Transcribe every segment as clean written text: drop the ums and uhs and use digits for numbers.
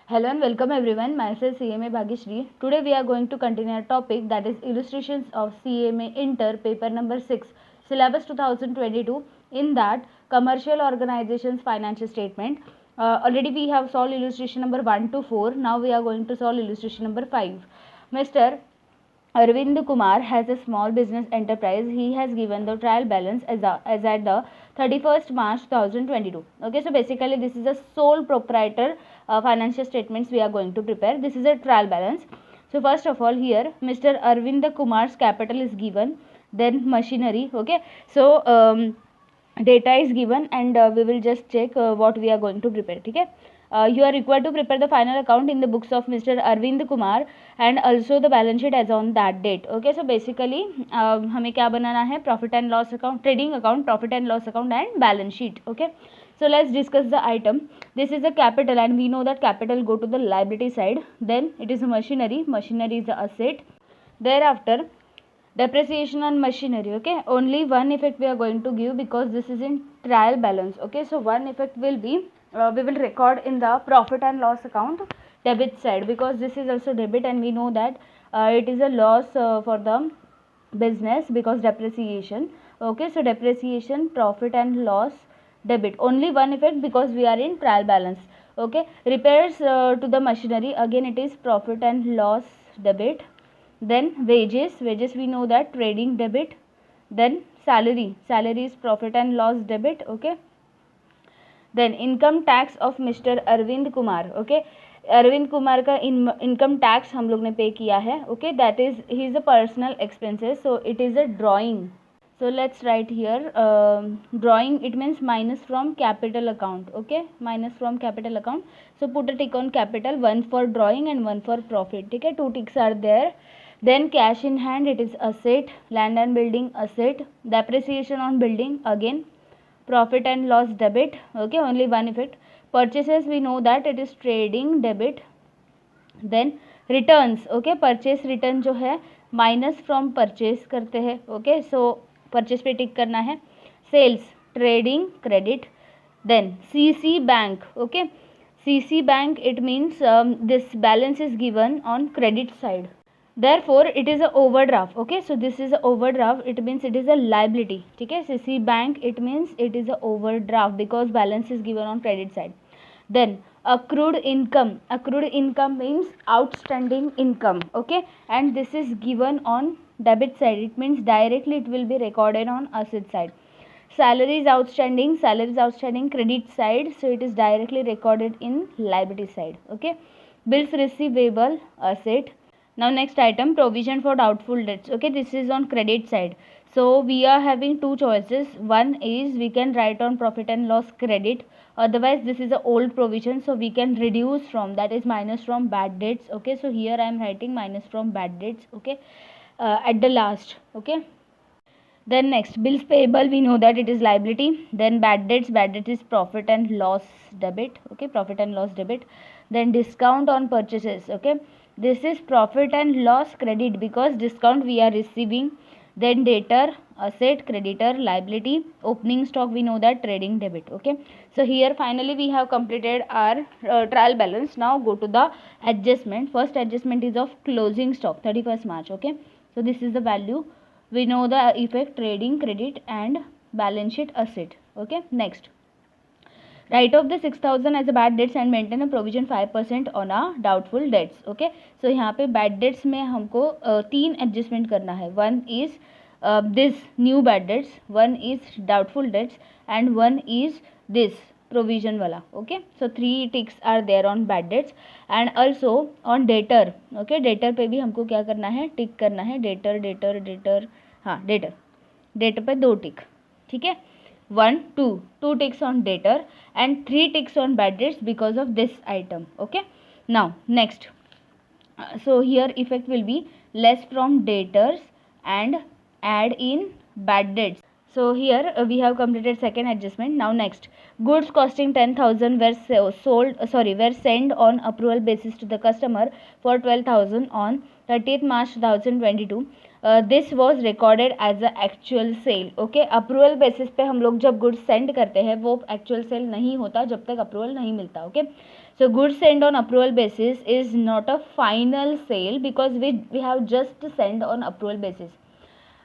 Hello and welcome everyone. Myself CMA Bhagyashree. Today we are going to continue our topic, that is illustrations of CMA Inter paper number 6, syllabus 2022. In that, commercial organizations financial statement. Already we have solved illustration number 1 to 4. Now we are going to solve illustration number 5. Mr. Arvind Kumar has a small business enterprise. He has given the trial balance as at the 31st March 2022. Okay, so basically this is a sole proprietor financial statements we are going to prepare. This is a trial balance. So first of all, here Mr. Arvind Kumar's capital is given, then machinery. Okay, so data is given, and we will just check what we are going to prepare. Okay. You are required to prepare the final account in the books of Mr. Arvind Kumar and also the balance sheet as on that date. Okay, so basically हमें क्या बनाना है, profit and loss account, trading account, profit and loss account and balance sheet. Okay, so let's discuss the item. This is the capital and we know that capital go to the liability side. Then it is machinery. Machinery is the asset. Thereafter depreciation on machinery. Okay, only one effect we are going to give because this is in trial balance. Okay, so one effect will be we will record in the profit and loss account debit side, because this is also debit and we know that it is a loss for the business because depreciation. Okay, so depreciation, profit and loss debit, only one effect because we are in trial balance. Okay, repairs to the machinery, again it is profit and loss debit. Then wages we know that trading debit. Then salary is profit and loss debit. Okay, then income tax of Mr. Arvind Kumar. Okay, Arvind Kumar का income tax हम लोग ने pay किया है. Okay, that is his personal expenses, so it is a drawing. So let's write here drawing, it means minus from capital account. Okay, minus from capital account. So put a tick on capital, one for drawing and one for profit. Okay, two ticks are there. Then cash in hand, it is asset. Land and building, asset. Depreciation on building, again profit and loss debit. Okay, only one effect. Purchases, we know that it is trading debit. Then returns. Okay, purchase return जो है minus from purchase करते हैं. Okay, सो purchase पे tick करना है. Sales trading credit. Then CC bank. Okay, CC bank, it means this balance is given on credit side. Therefore it is a overdraft. Okay, so this is a overdraft, it means it is a liability. ठीक है, CC bank, it means it is a overdraft because balance is given on credit side. Then accrued income means outstanding income. Okay, and this is given on debit side, it means directly it will be recorded on asset side. Salary is outstanding credit side, so it is directly recorded in liability side. Okay, bills receivable, asset. Now next item, provision for doubtful debts. Okay, this is on credit side, so we are having two choices. One is we can write on profit and loss credit, otherwise this is a old provision, so we can reduce from, that is minus from bad debts. Okay, so here I am writing minus from bad debts. Okay, at the last. Okay, then next bills payable, we know that it is liability. Then bad debt is profit and loss debit. Okay, profit and loss debit. Then discount on purchases. Okay, this is profit and loss credit because discount we are receiving. Then debtor, asset, creditor, liability. Opening stock, we know that trading debit. Okay, so here finally we have completed our trial balance. Now go to the adjustment. First adjustment is of closing stock 31st March. Okay, so this is the value. We know the effect, trading credit and balance sheet asset. Okay, next write off the 6,000 as a bad debts and maintain a provision 5% on a doubtful debts. Okay, so यहाँ पे bad debts में हमको तीन adjustment करना है. One is this new bad debts, one is doubtful debts and one is this provision वाला. Okay, so three ticks are there on bad debts and also on debtor. Okay, debtor पे भी हमको क्या करना है, टिक करना है. debtor हाँ, debtor पे दो टिक. ठीक है, 1 2 ticks on debtor and 3 ticks on bad debts because of this item. Okay, now next, so here effect will be less from debtors and add in bad debts. So here we have completed second adjustment. Now next, goods costing 10,000 were sent on approval basis to the customer for 12,000 on 30th March 2022. This was recorded as a actual sale. Okay, approval basis पे हम लोग जब goods send करते हैं वो actual sale नहीं होता जब तक अप्रूवल नहीं मिलता. Okay, So goods sent on approval basis is not a final sale because we have just sent on approval basis.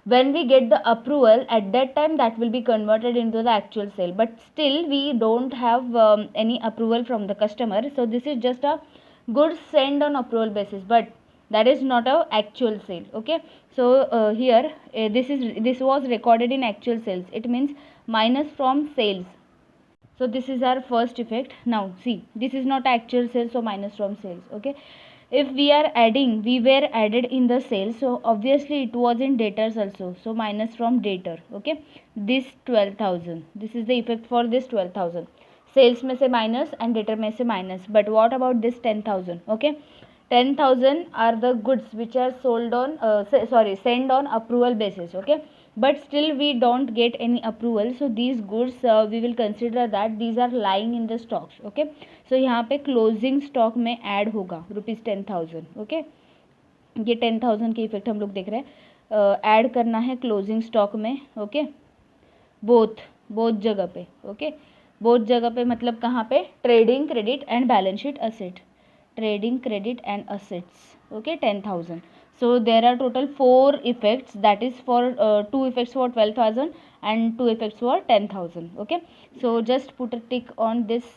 When we get the approval, at that time that will be converted into the actual sale, but still we don't have any approval from the customer. So this is just a goods sent on approval basis, but that is not a actual sale. Okay, so here this was recorded in actual sales. It means minus from sales. So this is our first effect. Now see, this is not actual sales, so minus from sales. Okay, if we are adding, we were added in the sales, so obviously it was in debtors also, so minus from debtor. Okay, this 12,000, this is the effect for this 12,000. Sales में से minus and debtor में से minus. But what about this 10,000? Okay, 10,000 are the goods which are sold on sent on approval basis. Okay, but still we don't get any approval, so these goods we will consider that these are lying in the stocks. Okay, so यहाँ पे closing stock में add होगा ₹10,000. Okay, ये 10,000 के effect हम लोग देख रहे हैं. ऐड करना है क्लोजिंग स्टॉक में. ओके, बोथ जगह पे. ओके, बोथ जगह पे मतलब कहाँ पे? Trading credit and balance sheet asset. Trading credit and assets. Okay, 10,000. So there are total 4 effects, that is for 2 effects for 12,000 and 2 effects for 10,000. Okay, so just put a tick on this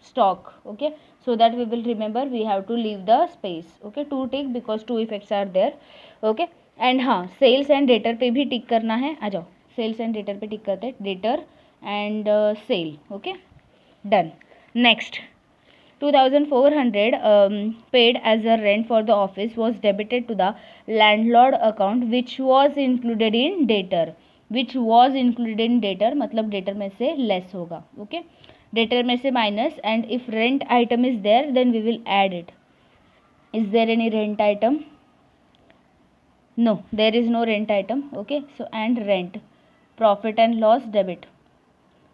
stock. Okay, so that we will remember we have to leave the space. Okay, 2 tick because 2 effects are there. Okay, and हाँ, sales and debtor पे भी टिक करना है. आ जाओ, sales and debtor पे tick करते हैं. Debtor and sale. Okay, done. Next, 2,400 paid as a rent for the office was debited to the landlord account which was included in debtor. Which was included in debtor मतलब debtor में से less होगा. Okay, debtor में से minus, and if rent item is there then we will add it. Is there any rent item? No, there is no rent item. Okay, so and rent, profit and loss debit.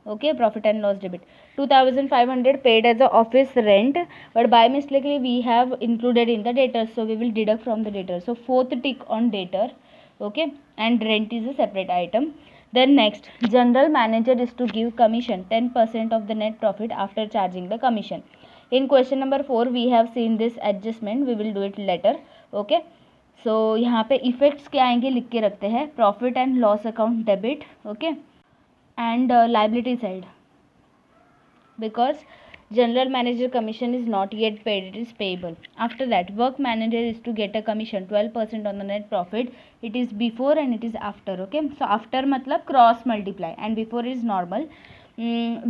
Okay, profit and loss debit. 2,500 paid as a office rent, but by mistakenly we have included in the debtor, so we will deduct from the debtor. So fourth tick on debtor. Okay, and rent is a separate item. Then next, general manager is to give commission 10% of the net profit after charging the commission. In question number 4 we have seen this adjustment. We will do it later. Okay, so यहाँ पे effects क्या आएंगे लिख के रखते हैं. Profit and loss account debit. Okay, and liability side, because general manager commission is not yet paid, it is payable. After that, work manager is to get a commission 12% on the net profit. It is before and it is after. Okay, so after matlab cross multiply and before is normal.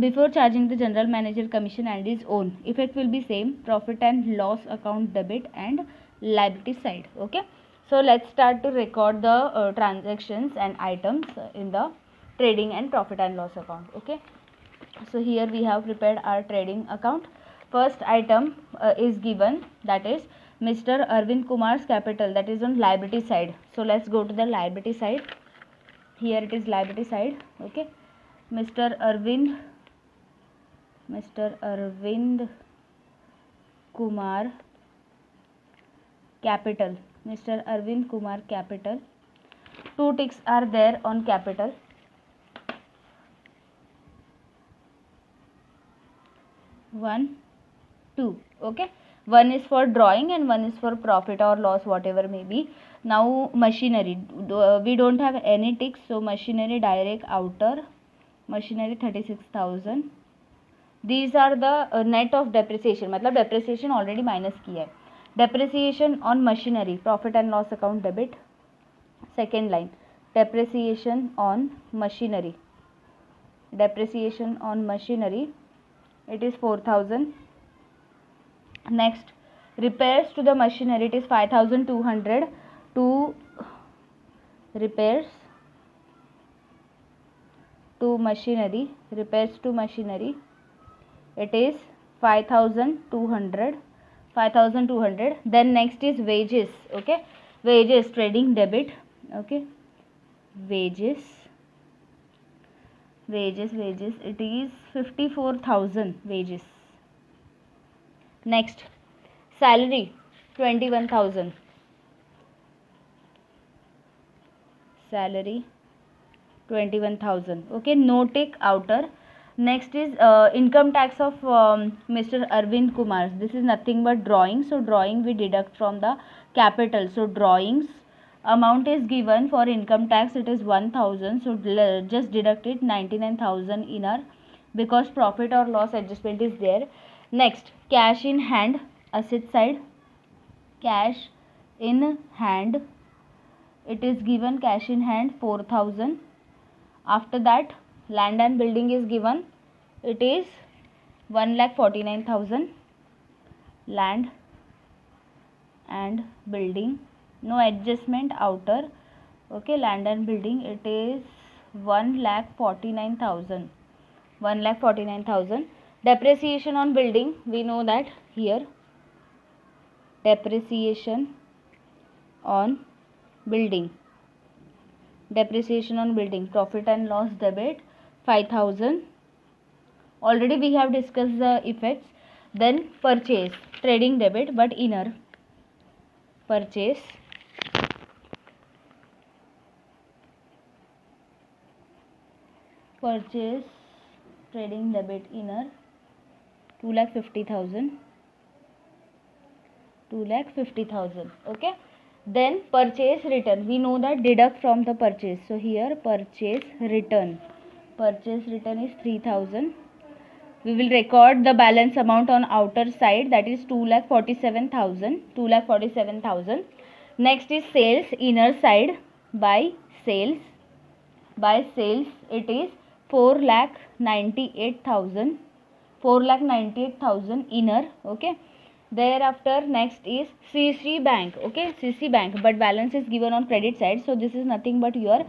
Before charging the general manager commission and his own, effect will be same, profit and loss account debit and liability side. Okay, so let's start to record the transactions and items in the trading and profit and loss account. Okay, so here we have prepared our trading account. First item is given, that is Mr. Arvind Kumar's capital, that is on liability side. So let's go to the liability side. Here it is liability side. Okay, Mr. Arvind Kumar capital. Mr. Arvind Kumar capital. 2 ticks are there on capital. 1, 2. Okay, one is for drawing and one is for profit or loss, whatever may be. Now machinery, we don't have any ticks, so machinery direct outer, machinery 36,000. These are the net of depreciation, मतलब depreciation already minus किया है. Depreciation on machinery, profit and loss account debit. Second line, depreciation on machinery. Depreciation on machinery, it is 4,000. Next, repairs to the machinery, it is 5,200. To repairs to machinery, repairs to machinery, it is 5,200. 5,200. Then next is wages. Okay, wages trading debit. Okay, wages, it is 54,000 wages. Next, salary 21,000. Salary 21,000. Okay, no tick outer. Next is income tax of Mr. Arvind Kumar. This is nothing but drawing. So drawing we deduct from the capital. So drawings amount is given for income tax, it is 1000. So just deduct it 99,000 in our, because profit or loss adjustment is there. Next, cash in hand, asset side, cash in hand, it is given cash in hand 4000. After that, land and building is given, it is 1,49,000. land and building, no adjustment outer. Okay, land and building, it is 1,49,000. 1,49,000. Depreciation on building, we know that here depreciation on building, depreciation on building, profit and loss debit 5,000. Already we have discussed the effects. Then purchase, trading debit but inner, purchase, purchase trading debit inner 2,50,000. 2,50,000. Okay. Then purchase return, we know that deduct from the purchase. So here purchase return, purchase return is 3,000. We will record the balance amount on outer side, that is 2,47,000. 2,47,000. Next is sales, inner side, by sales. By sales, it is 4,98,000. 4,98,000 inner. Okay. Thereafter next is CC bank. Okay, CC bank, but balance is given on credit side. So this is nothing but your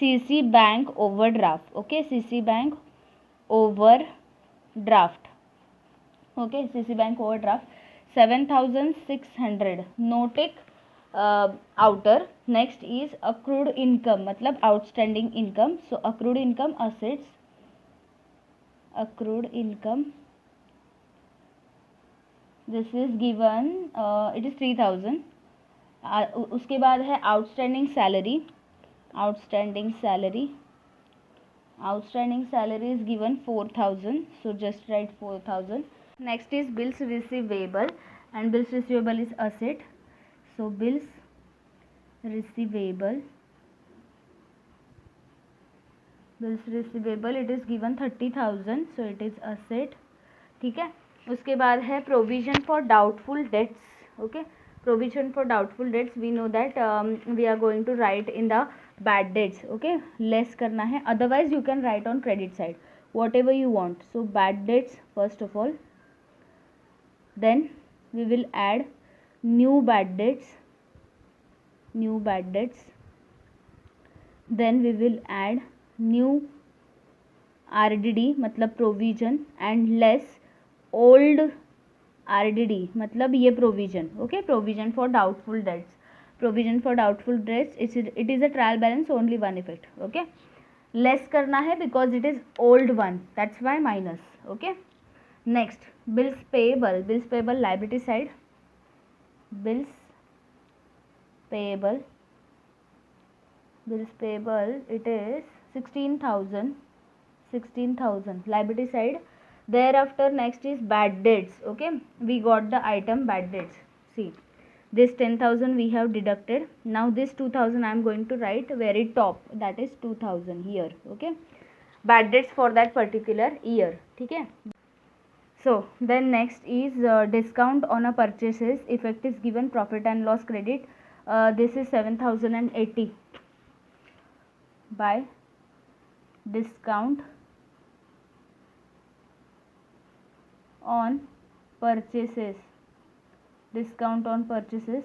CC bank overdraft. Okay, CC bank overdraft. Okay, CC bank overdraft 7,600. Notic outer. Next is accrued income, matlab outstanding income. So accrued income, assets, accrued income, this is given, it is 3,000. उसके बाद है outstanding salary. Outstanding salary, outstanding salary is given 4,000. So just write 4,000. Next is bills receivable, and bills receivable is asset. So bills receivable, bills receivable, it is given 30,000. So it is asset. ठीक है. उसके बाद है provision for doubtful debts. Okay, provision for doubtful debts, we know that we are going to write in the bad debts. Okay, less करना है, otherwise you can write on credit side whatever you want. So bad debts first of all, then we will add new bad debts, new bad debts, then we will add new RDD मतलब provision, and less old RDD मतलब ये provision. Okay, provision for doubtful dates, provision for doubtful dates, it is a trial balance, only one effect. Okay, less करना है because it is old one, that's why minus. Okay, next bills payable. Bills payable liability side, bills payable, bills payable, it is 16,000. 16,000 liability side. Thereafter next is bad debts. Okay, we got the item bad debts. See, this 10,000 we have deducted. Now this 2,000 I am going to write very top, that is 2,000 here. Okay, bad debts for that particular year. ठीक है. So then next is discount on a purchases. Effect is given profit and loss credit. This is 7,080 by discount on purchases. Discount on purchases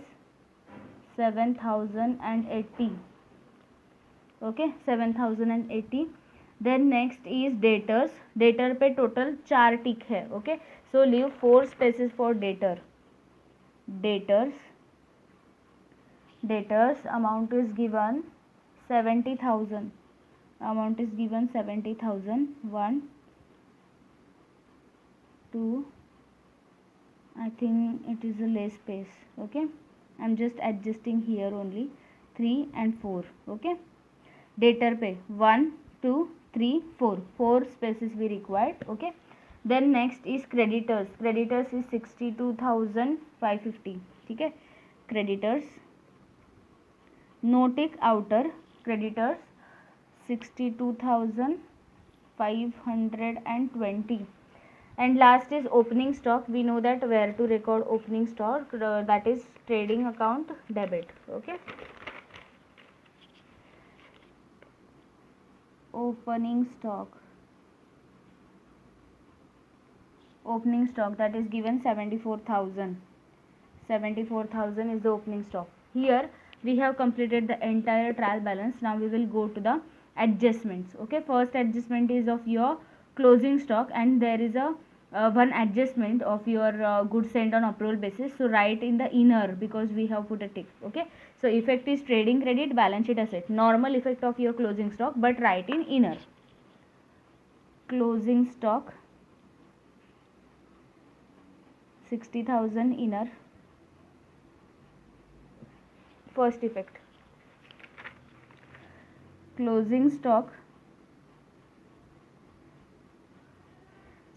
7,080. Okay, 7,080. Then next is debtors. Debtor पे total 4 टिक है. Okay, so leave 4 spaces for debtor. Debtors, debtors amount is given 70,000. Amount is given 70,000. 1, 2, I think it is a less space. Okay, I am just adjusting here only. 3 and 4. Okay, debtor पे 1, 2, 3, 4. 4 spaces we required. Okay. Then next is creditors. Creditors is 62,550. ठीक है. Creditors. No tick outer. Creditors 62,520. And last is opening stock. We know that where to record opening stock, that is trading account debit. Okay. Opening stock. Opening stock, that is given 74,000. 74,000 is the opening stock. Here we have completed the entire trial balance. Now we will go to the adjustments. Okay. First adjustment is of your closing stock, and there is a one adjustment of your goods sent on approval basis. So write in the inner, because we have put a tick. Okay. So effect is trading credit, balance sheet asset. Normal effect of your closing stock, but write in inner. Closing stock 60,000 inner. First effect. Closing stock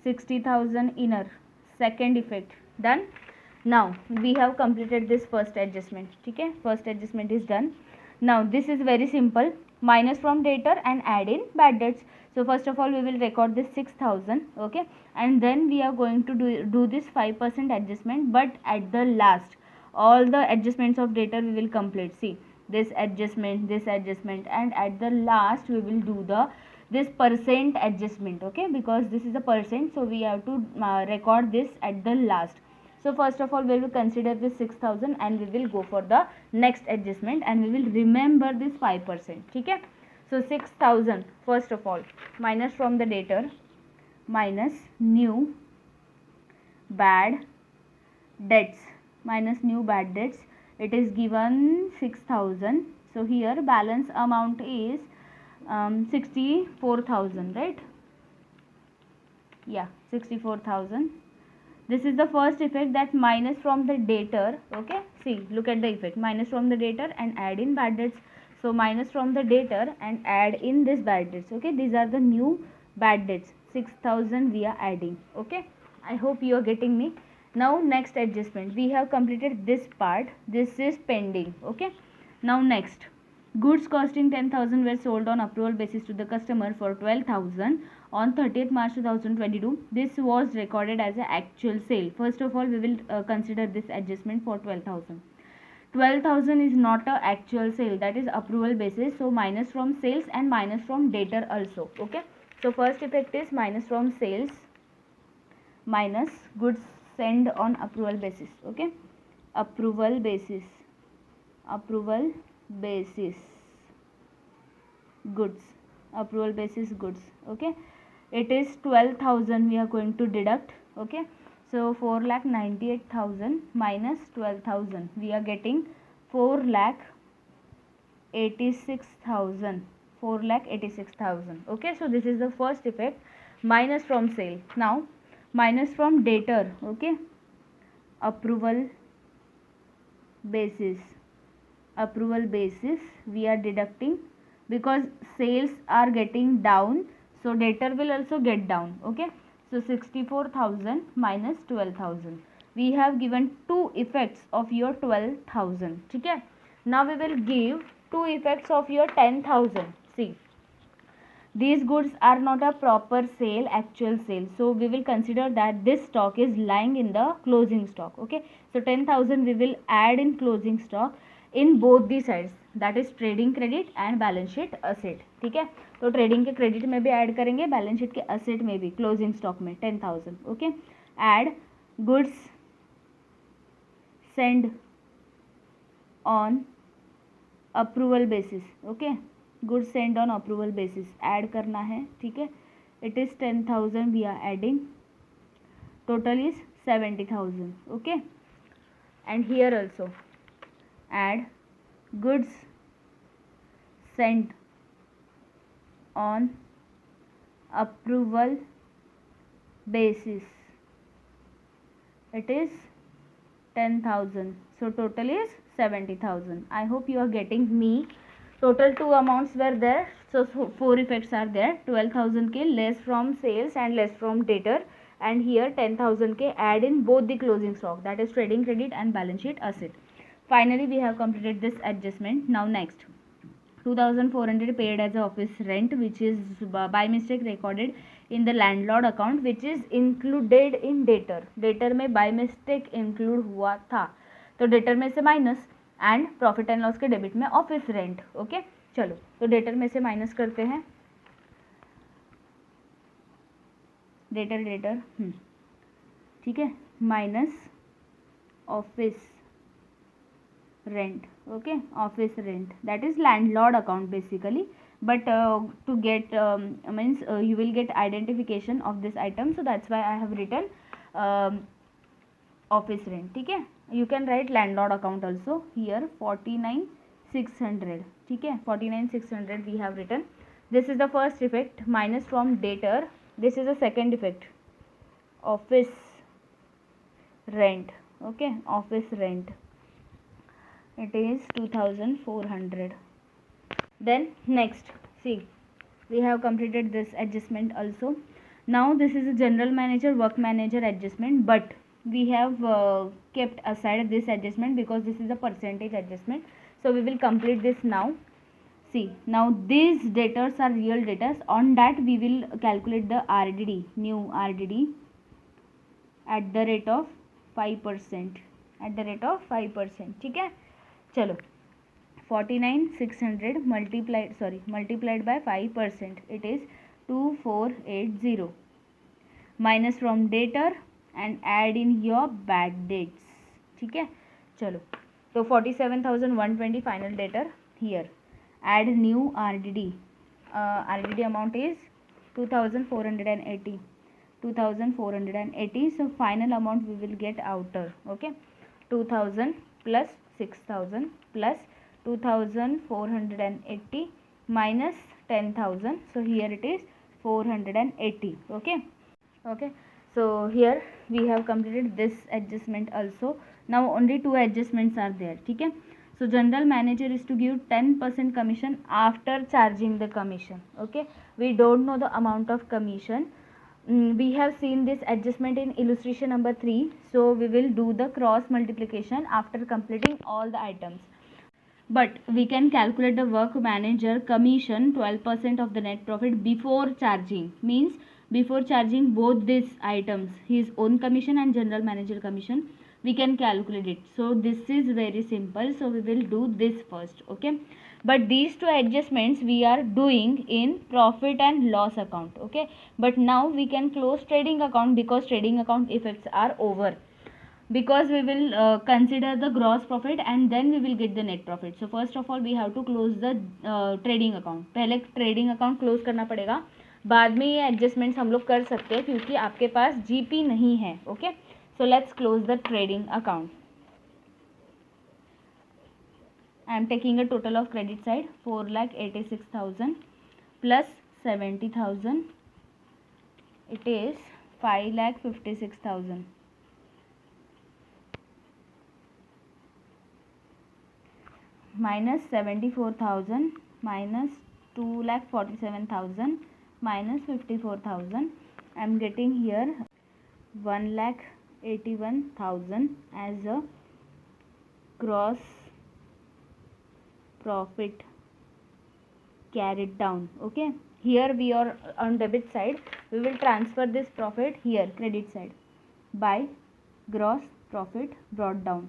60,000 inner. Second effect. Done. Now we have completed this first adjustment. Okay. First adjustment is done. Now this is very simple. Minus from debtor and add in bad debts. So first of all we will record this 6,000. Okay. And then we are going to do this 5% adjustment, but at the last all the adjustments of debtor we will complete. See, this adjustment, and at the last we will do this percent adjustment. Okay, because this is a percent, so we have to record this at the last. So first of all we will consider this 6,000 and we will go for the next adjustment, and we will remember this 5%. Okay. So 6,000 first of all minus from the debtor minus new bad debts. Minus new bad debts, it is given 6,000. So here balance amount is 64,000, right? Yeah, 64,000. This is the first effect, that minus from the debtor. Okay, see, look at the effect. Minus from the debtor and add in bad debts. So minus from the debtor and add in this bad debts. Okay, these are the new bad debts. 6,000 we are adding. Okay, I hope you are getting me. Now next adjustment, we have completed this part. This is pending. Okay. Now next, goods costing 10,000 were sold on approval basis to the customer for 12,000 on 30th March 2022. This was recorded as an actual sale. First of all we will consider this adjustment for 12,000. 12,000 is not a actual sale, that is approval basis. So minus from sales and minus from debtor also. Okay. So first effect is minus from sales minus goods send on approval basis. Okay. Approval basis goods. Approval basis goods. Okay. It is 12,000 we are going to deduct. Okay. So 4,98,000 minus 12,000, we are getting 4,86,000. 4,86,000. Okay. So this is the first effect, minus from sale. Now minus from debtor. Okay. Approval basis we are deducting, because sales are getting down, so debtor will also get down. Okay. So 64,000 minus 12,000. We have given two effects of your 12,000. Okay. Now we will give two effects of your 10,000. See, these goods are not a proper sale, actual sale. So we will consider that this stock is lying in the closing stock. Okay. So 10,000 we will add in closing stock in both the sides, that is trading credit and balance sheet asset. ठीक है. तो trading के credit में भी add करेंगे, balance sheet के asset में भी, closing stock में 10,000. Okay. Add goods send on approval basis. Okay. Goods send on approval basis add करना है. ठीक है. It is 10,000 we are adding. Total is 70,000. Okay. And here also add goods sent on approval basis. It is 10,000. So total is 70,000. I hope you are getting me. Total two amounts were there. So 4 effects are there. 12,000 K less from sales and less from debtor, and here 10,000 K add in both the closing stock, that is trading credit and balance sheet asset. Finally, we have completed this adjustment. Now next, 2,400 paid as office rent, which is by mistake recorded in the landlord account, which is included in debtor. debtor में by mistake include हुआ था, तो debtor में से minus and profit and loss के debit में office rent. Okay, चलो तो debtor में से माइनस करते हैं. debtor ठीक है, minus office rent. Okay, office rent, that is landlord account basically, but to get means you will get identification of this item, so that's why I have written office rent. ठीक है, you can write landlord account also here. 49,600. ठीक है, 49,600 we have written. This is the first effect, minus from debtor. This is the second effect, office rent. Okay, office rent, it is 2,400. Then next, see, we have completed this adjustment also. Now this is a general manager work manager adjustment, but we have kept aside this adjustment because this is a percentage adjustment, so we will complete this now. See, now these debtors are real debtors. On that we will calculate the RDD, new RDD, at the rate of 5%, at the rate of 5%. ठीक है, चलो 49,600 multiplied by 5%, it is 2,480 minus from debtor and add in your bad debts. ठीक है, चलो तो 47,120 final debtor here. Add new RDD. RDD amount is 2,480. 2,480. So final amount we will get outer. Okay, 2,000 plus 6,000 plus 2,480 minus 10,000. So here it is 480. Okay, okay. So here we have completed this adjustment also. Now only two adjustments are there. ठीक है, so general manager is to give 10% commission after charging the commission. Okay, we don't know the amount of commission. We have seen this adjustment in illustration number 3, so we will do the cross multiplication after completing all the items. But we can calculate the work manager commission 12% of the net profit before charging, means before charging both these items, his own commission and general manager commission, we can calculate it. So this is very simple, so we will do this first. Okay, but these two adjustments we are doing in profit and loss account. Okay, but now we can close trading account because trading account effects are over, because we will consider the gross profit and then we will get the net profit. So first of all we have to close the trading account. पहले trading account close करना पड़ेगा, बाद में ये adjustments हम लोग कर सकते हैं क्योंकि आपके पास GP नहीं है. Okay, so let's close the trading account. I am taking a total of credit side 4,86,000 plus 70,000, it is 5,56,000 minus 74,000 minus 2,47,000 minus 54,000. I am getting here 1,81,000 as a gross profit carried down. Okay, here we are on debit side, we will transfer this profit here credit side by gross profit brought down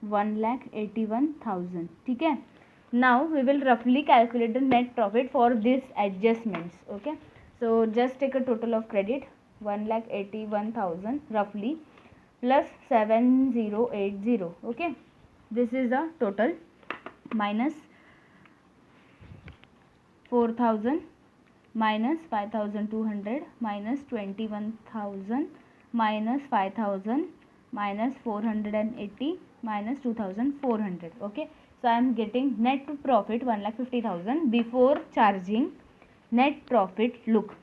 1,81,000. ठीक है, now we will roughly calculate the net profit for these adjustments. Okay, so just take a total of credit 1,81,000 roughly plus 7,080. Okay, this is the total, minus 4,000 minus 5,200 minus 21,000 minus 5,000 minus 480 minus 2,400. Okay, so I am getting net profit 1,50,000 before charging. Net profit, look,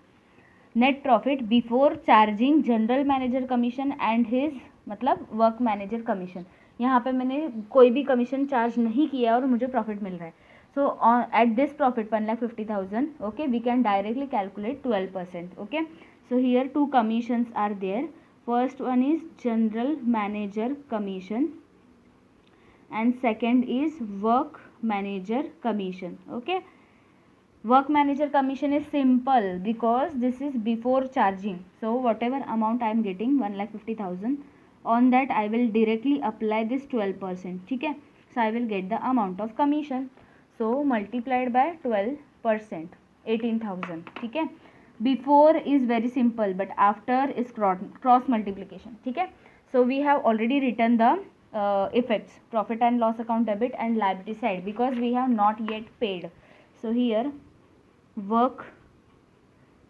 net profit before charging general manager commission and his मतलब work manager commission. यहाँ पे मैंने कोई भी commission charge नहीं किया और मुझे प्रॉफिट मिल रहा है. So at this profit 1,50,000, okay, we can directly calculate 12%. Okay, so here two commissions are there. First one is general manager commission and second is work manager commission. Okay, work manager commission is simple because this is before charging. So whatever amount I am getting 1,50,000, on that I will directly apply this 12%. ठीक है, so I will get the amount of commission. So multiplied by 12%, 18,000. ठीक है, before is very simple but after is cross multiplication. ठीक है, so we have already written the effects, profit and loss account debit and liability side, because we have not yet paid. So here work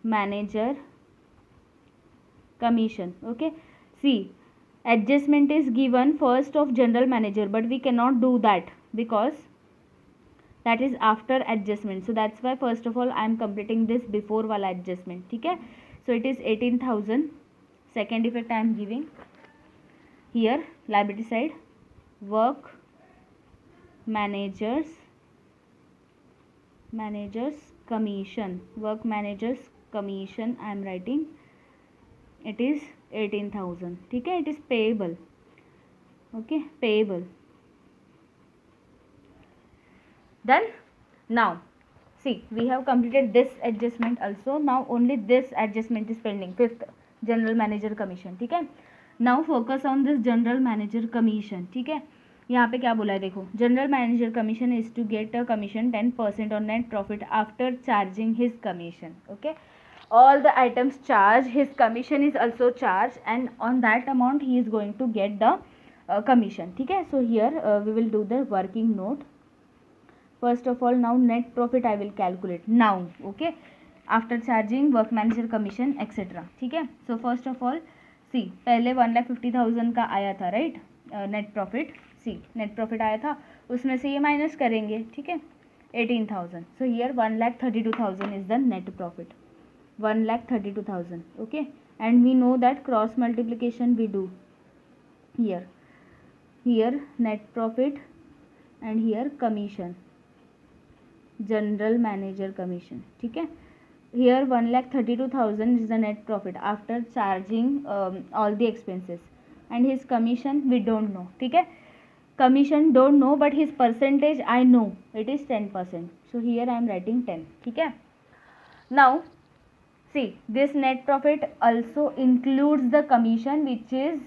manager commission. Okay, see, adjustment is given first of general manager, but we cannot do that because that is after adjustment. So that's why first of all I am completing this before wala adjustment. ठीक है, so it is 18,000. second effect I am giving here, liability side, work managers commission, work managers commission I am writing, it is 18,000. ठीक है, it is payable. Okay, payable. Done. Now see, we have completed this adjustment also. Now only this adjustment is pending, fifth, general manager commission. ठीक है, now focus on this general manager commission. ठीक है, यहाँ पे क्या बोला है देखो, general manager commission is to get a commission 10% on net profit after charging his commission. Okay, all the items charged, his commission is also charged, and on that amount he is going to get the commission. ठीक है, so here we will do the working note. First of all, now net profit I will calculate now. Okay, after charging work manager commission etc. ठीक है, so first of all see, पहले 1,50,000 का आया था, right, net profit. सी, net profit आया था, उसमें से ये माइनस करेंगे. ठीक है, 18,000. So here 1,32,000 is the net profit, 1,32,000. Okay, and we know that cross multiplication we do here net profit and here commission, general manager commission. ठीक है, here 1,32,000 is the net profit after charging all the expenses, and his commission we don't know. ठीक है, commission don't know, but his percentage I know, it is 10%. so here I am writing 10. ठीक है, now see, this net profit also includes the commission which is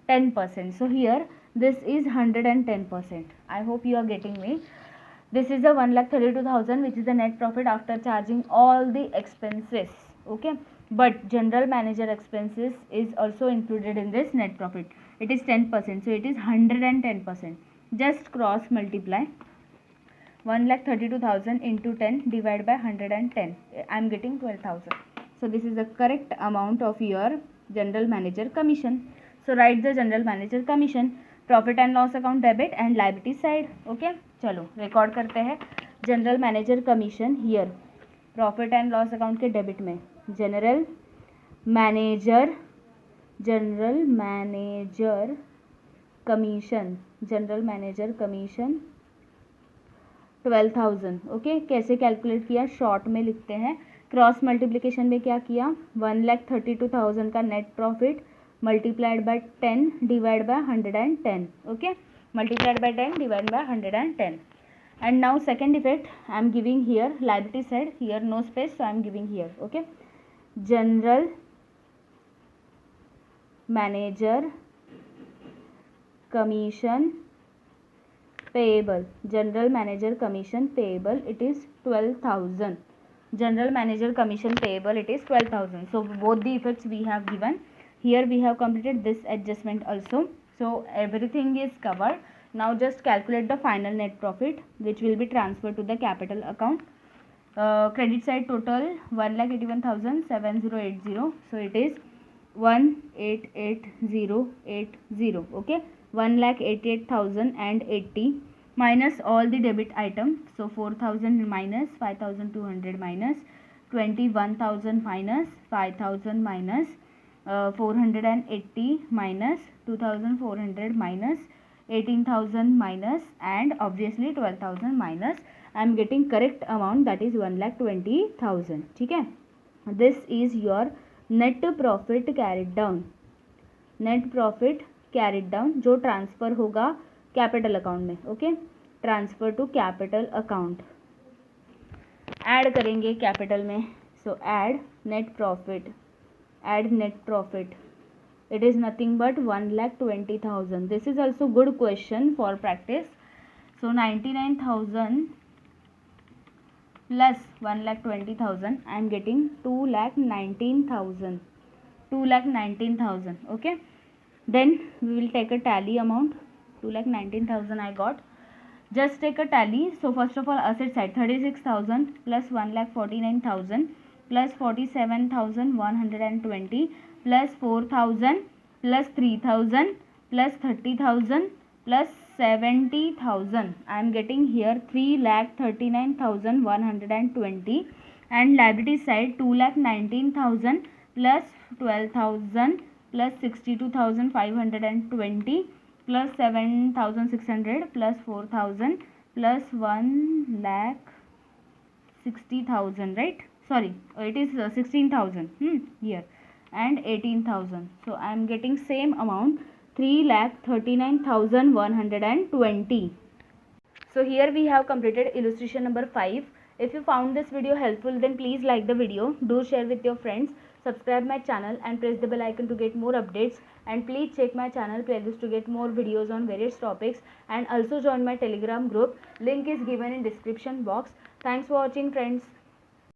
10%. so here this is 110%. I hope you are getting me. This is the 1,32,000 which is the net profit after charging all the expenses. Okay, but general manager expenses is also included in this net profit. It is 10%, so it is 110%. just cross multiply 1,32,000 into 10 divided by 110. I am getting 12,000. so this is the correct amount of your general manager commission. so write the general manager commission, profit and loss account debit and liability side. Okay, चलो record करते हैं. General manager commission, here profit and loss account के debit में general manager commission 12,000. Okay, कैसे calculate किया, short में लिखते हैं. क्रॉस मल्टीप्लिकेशन में क्या किया, 1,32,000 का net profit multiplied by 10 divided by 110. okay, multiplied by 10 divided by 110. and now second effect I am giving here, liability side, here no space, so I am giving here. okay, general manager commission payable, general manager commission payable, it is 12,000. general manager commission payable, it is 12,000. so both the effects we have given. Here we have completed this adjustment also. so everything is covered. now just calculate the final net profit which will be transferred to the capital account. Credit side total 1,81,7080. so it is 1,88,080. okay, 1,88,080 minus all the debit item. so 4,000 minus 5,200 minus 21,000 minus 5,000 minus 480 minus 2,400 minus 18,000 minus and obviously 12,000 minus. I am getting correct amount, that is 1,20,000. ठीक है, this is your net profit carried down. Net profit carried down जो transfer होगा capital account में. Okay, transfer to capital account. Add करेंगे capital में. So add net profit. Add net profit. It is nothing but 1,20,000. This is also good question for practice. So 99,000 plus 1,20,000. I am getting 2,19,000. 2,19,000. Okay, then we will take a tally amount. 2,19,000 I got. Just take a tally. So first of all, asset side 36,000 plus 1,49,000 plus 47,120 plus 4,000 plus 3,000 plus 30,000 plus 70,000. I am getting here 3,39,120. And liability side 2,19,000 plus 12,000 plus 62,520 plus 7,600 plus 4,000 plus 1,60,000, right? Sorry, it is 16,000 here, and 18,000. So I am getting same amount, 3,39,120. So here we have completed illustration number 5. If you found this video helpful, then please like the video, do share with your friends, subscribe my channel and press the bell icon to get more updates, and please check my channel playlist to get more videos on various topics, and also join my Telegram group. Link is given in description box. Thanks for watching, friends.